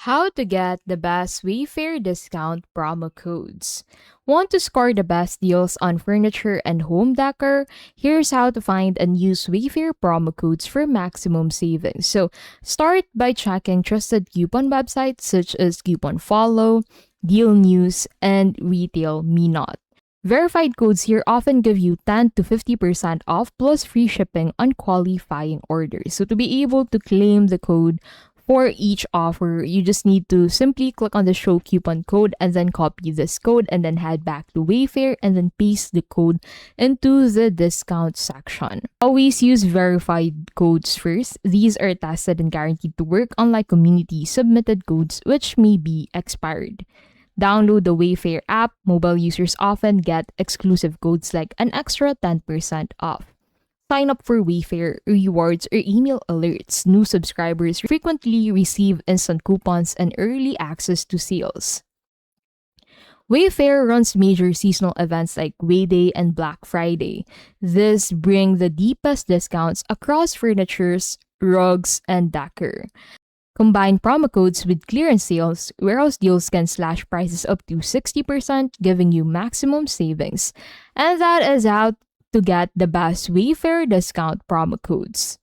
How to get the best Wayfair discount promo codes. Want to score the best deals on furniture and home decor? Here's how to find and use Wayfair promo codes for maximum savings. So, start by checking trusted coupon websites such as Coupon Follow, Deal News, and Retail Me Not. Verified codes here often give you 10 to 50% off plus free shipping on qualifying orders. So to be able to claim the code for each offer, you just need to simply click on the show coupon code and then copy this code and then head back to Wayfair and then paste the code into the discount section. Always use verified codes first. These are tested and guaranteed to work, unlike community submitted codes which may be expired. Download the Wayfair app. Mobile users often get exclusive codes like an extra 10% off. Sign up for Wayfair rewards or email alerts. New subscribers frequently receive instant coupons and early access to sales. Wayfair runs major seasonal events like Way Day and Black Friday. This bring the deepest discounts across furnitures, rugs, and decor. Combine promo codes with clearance sales, warehouse deals can slash prices up to 60%, giving you maximum savings. And that is how to get the best Wayfair discount promo codes.